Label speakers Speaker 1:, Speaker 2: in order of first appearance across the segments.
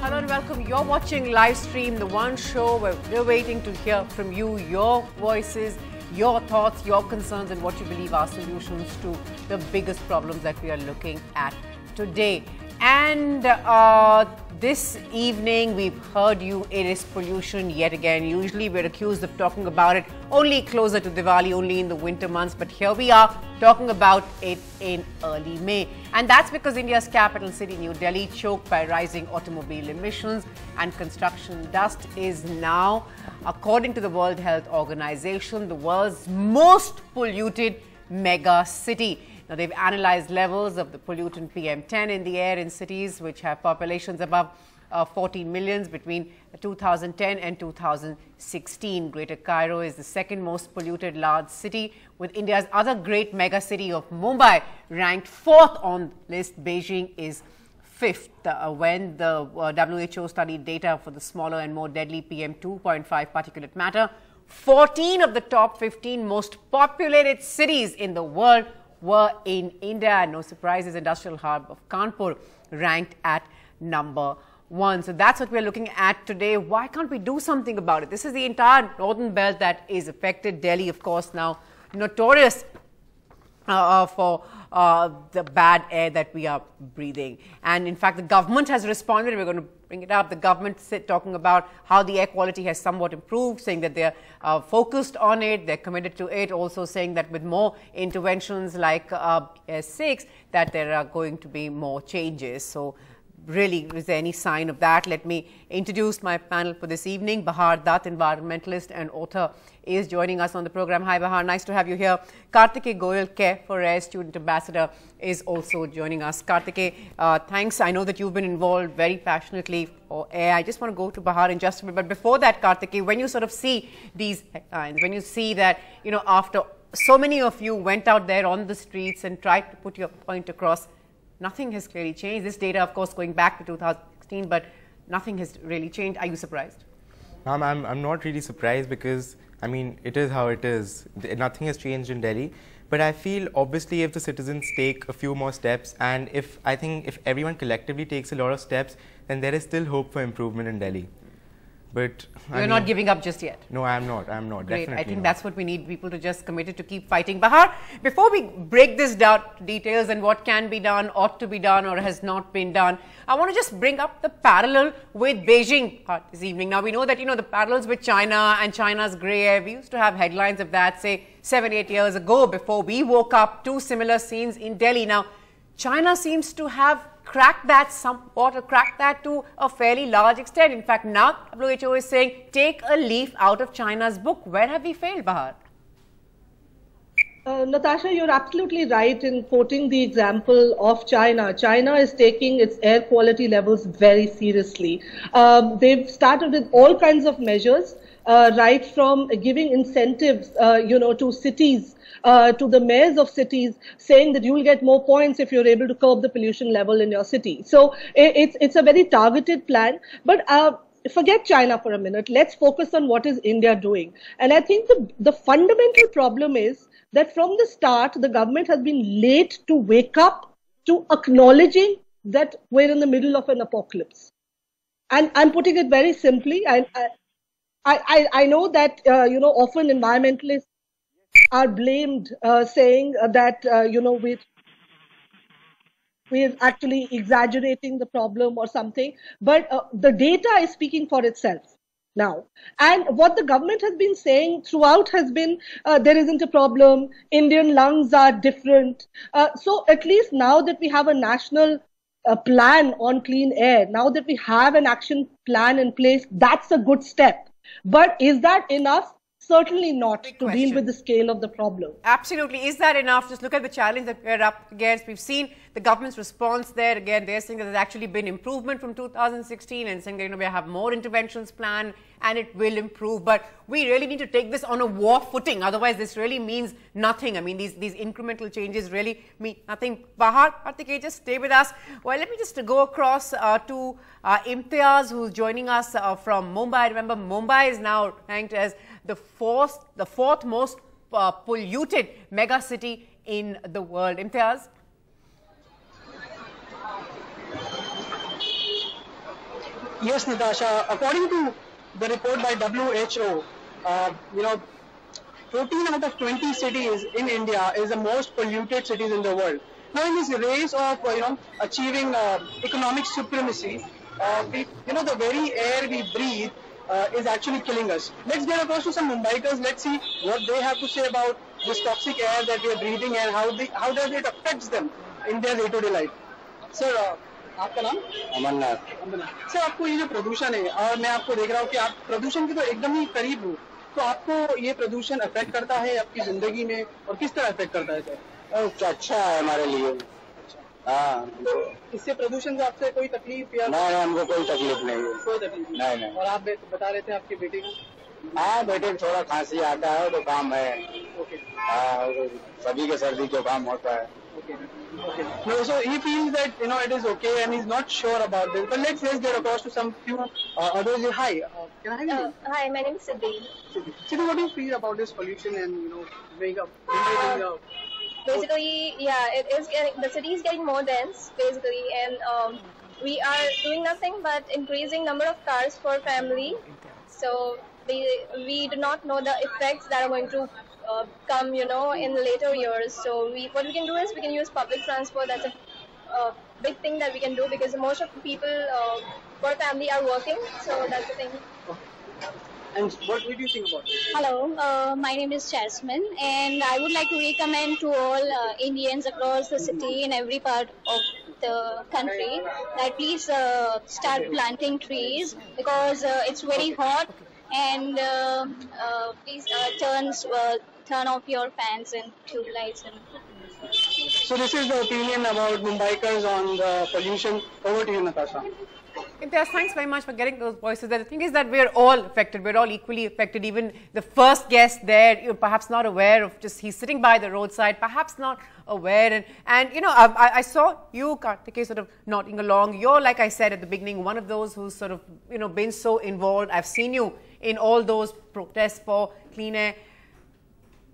Speaker 1: Hello and welcome. You're watching live stream, the one show where we're waiting to hear from you, your voices, your thoughts, your concerns, and what you believe are solutions to the biggest problems that we are looking at today. And this evening, we've heard you, it is pollution yet again. Usually, we're accused of talking about it only closer to Diwali, only in the winter months. But here we are talking about it in early May. And that's because India's capital city, New Delhi, choked by rising automobile emissions and construction dust, is now, according to the World Health Organization, the world's most polluted mega city. Now, they've analysed levels of the pollutant PM10 in the air in cities which have populations above 14 million between 2010 and 2016. Greater Cairo is the second most polluted large city, with India's other great mega city of Mumbai ranked 4th on the list. Beijing is 5th. When the WHO studied data for the smaller and more deadly PM2.5 particulate matter, 14 of the top 15 most populated cities in the world were in India. No surprises, industrial hub of Kanpur ranked at number 1. So that's what we're looking at today. Why can't we do something about it? This is the entire northern belt that is affected. Delhi, of course, now notorious for the bad air that we are breathing. And in fact, the government has responded. We're going to bring it up. The government talking about how the air quality has somewhat improved, saying that they're focused on it, they're committed to it, also saying that with more interventions like S6, that there are going to be more changes. So really, is there any sign of that? Let me introduce my panel for this evening. Bahar Dutt, environmentalist and author, is joining us on the program. Hi Bahar, nice to have you here. Kartikeya Goyal, Care for Air student ambassador, is also joining us. Kartikeya, thanks. I know that you've been involved very passionately for air. I just want to go to Bahar in just a minute. But before that, Kartikeya, when you sort of see these headlines, when you see that, you know, after so many of you went out there on the streets and tried to put your point across, nothing has clearly changed. This data, of course, going back to 2016, but nothing has really changed. Are you surprised?
Speaker 2: I'm not really surprised because, I mean, it is how it is. Nothing has changed in Delhi. But I feel, obviously, if the citizens take a few more steps, and I think if everyone collectively takes a lot of steps, then there is still hope for improvement in Delhi. But
Speaker 1: you're not giving up just yet.
Speaker 2: No, I'm not.
Speaker 1: Great.
Speaker 2: Definitely
Speaker 1: I think
Speaker 2: not.
Speaker 1: That's what we need, people to just committed to keep fighting. Bahar, before we break this down to details and what can be done, ought to be done, or has not been done, I want to just bring up the parallel with Beijing this evening. Now, we know that, you know, the parallels with China and China's grey air, we used to have headlines of that, say, 7-8 years ago, before we woke up. Two similar scenes in Delhi. Now, China seems to have cracked that somewhat, or cracked that to a fairly large extent. In fact, now WHO is saying, take a leaf out of China's book. Where have we failed, Bahar?
Speaker 3: Natasha, you're absolutely right in quoting the example of China. China is taking its air quality levels very seriously. They've started with all kinds of measures, right from giving incentives, to cities, to the mayors of cities, saying that you will get more points if you're able to curb the pollution level in your city. So it's a very targeted plan. But forget China for a minute. Let's focus on what is India doing. And I think the fundamental problem is that from the start, the government has been late to wake up to acknowledging that we're in the middle of an apocalypse. And I'm putting it very simply. I know that, often environmentalists are blamed, saying that, we're actually exaggerating the problem or something. But the data is speaking for itself now. And what the government has been saying throughout has been, there isn't a problem, Indian lungs are different. So at least now that we have a national plan on clean air, now that we have an action plan in place, that's a good step. But is that enough? Certainly not to deal with the scale of the problem.
Speaker 1: Absolutely. Is that enough? Just look at the challenge that we're up against. We've seen the government's response there. Again, they're saying that there's actually been improvement from 2016 and saying that, we have more interventions planned and it will improve. But we really need to take this on a war footing. Otherwise, this really means nothing. I mean, these incremental changes really mean nothing. Bahar, Kartikeya, just stay with us. Well, let me just go across to Imtiaz, who's joining us from Mumbai. Remember, Mumbai is now ranked as the fourth most polluted mega city in the world.
Speaker 4: Yes, Natasha. According to the report by WHO, you know, 14 out of 20 cities in India is the most polluted cities in the world. Now, in this race of achieving economic supremacy, the very air we breathe is actually killing us. Let's get across to some Mumbaikars. Let's see what they have to say about this toxic air that we are breathing and how does it affects them in their day-to-day life. Sir, आपका नाम? Amarnath. Sir, आपको ये जो प्रदूषण है और मैं आपको देख रहा हूँ कि आप प्रदूषण के तो एकदम ही करीब हो, तो आपको ये प्रदूषण अफेक्ट करता है आपकी जिंदगी में और किस तरह अफेक्ट करता है सर?
Speaker 5: अच्छा है हमारे लिए। हाँ,
Speaker 4: तो इससे प्रदूषण से आपसे कोई तकलीफ या?
Speaker 5: नहीं, हमको कोई तकलीफ नहीं है।
Speaker 4: कोई तकलीफ नहीं। और आप बता रहे थे आपके बेटे को?
Speaker 5: हाँ, बेटे को थोड़ा खांसी आता है तो काम है।
Speaker 4: ओके।
Speaker 5: हाँ, सभी के सर्दी के काम होता है।
Speaker 4: Okay. No, so he feels that it is okay and he's not sure about this. But let's get across to some few others. Hi, can I have your name?
Speaker 6: Hi, my name is Siddhi.
Speaker 4: Siddhi, what do you feel about this pollution and being up?
Speaker 6: Basically, yeah, the city is getting more dense basically, and we are doing nothing but increasing number of cars per family. So we do not know the effects that are going to come, in later years. So what we can do is we can use public transport. That's a big thing that we can do because most of the people per family are working. So that's the thing.
Speaker 4: And what do you think about it?
Speaker 7: Hello, my name is Jasmine, and I would like to recommend to all Indians across the city in every part of the country that please start planting trees because it's very hot, and please turn off your fans and tube lights.
Speaker 4: So this is the opinion about Mumbaikars on the pollution. Over to you, Natasha.
Speaker 1: Imtiaz, thanks very much for getting those voices there. The thing is that we're all affected. We're all equally affected. Even the first guest there, you're perhaps not aware of he's sitting by the roadside, perhaps not aware. And I saw you, Karthikeya, sort of nodding along. You're, like I said at the beginning, one of those who's sort of, been so involved. I've seen you in all those protests for clean air.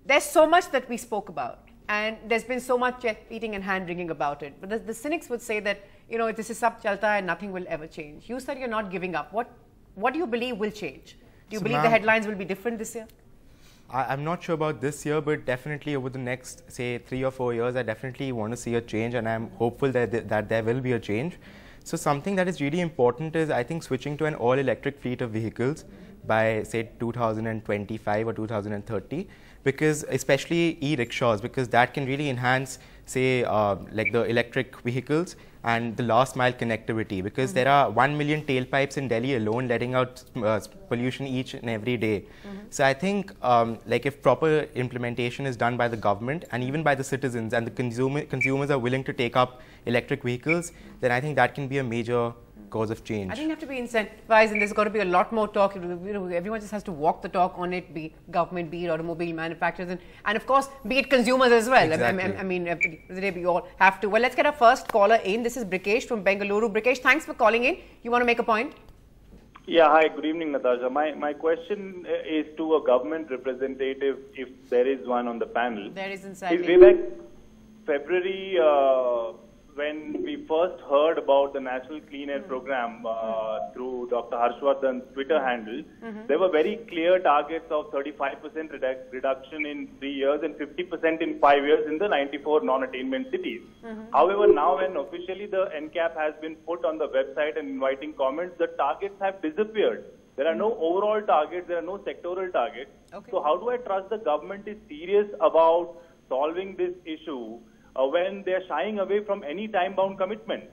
Speaker 1: There's so much that we spoke about. And there's been so much eating and hand-wringing about it. But the cynics would say that, this is sab chalta and nothing will ever change. You said you're not giving up. What do you believe will change? Do you believe the headlines will be different this year?
Speaker 2: I'm not sure about this year, but definitely over the next, say, 3 or 4 years, I definitely want to see a change, and I'm hopeful that there will be a change. So something that is really important is, I think, switching to an all-electric fleet of vehicles by, say, 2025 or 2030. Because especially e-rickshaws, because that can really enhance, say, like the electric vehicles and the last mile connectivity, because there are 1 million tailpipes in Delhi alone letting out pollution each and every day. So I think like if proper implementation is done by the government and even by the citizens, and the consumers are willing to take up electric vehicles, then I think that can be a major cause of change.
Speaker 1: I think you have to be incentivized, and there's got to be a lot more talk. Everyone just has to walk the talk on it, be government, be it automobile manufacturers, and of course, be it consumers as well.
Speaker 2: Exactly.
Speaker 1: I mean, we all have to. Well, let's get our first caller in. This is Brikesh from Bengaluru. Brikesh, thanks for calling in. You want to make a point?
Speaker 8: Yeah, hi, good evening, Natasha. My question is to a government representative, if there is one on the panel.
Speaker 1: There is inside.
Speaker 8: Way back February, when we first heard about the National Clean Air Program through Dr. Harshvardhan's Twitter handle, there were very clear targets of 35% reduction in 3 years and 50% in 5 years in the 94 non-attainment cities. However, now when officially the NCAP has been put on the website and inviting comments, the targets have disappeared. There are no overall targets, there are no sectoral targets. Okay. So how do I trust the government is serious about solving this issue when they are shying away from any time-bound commitment?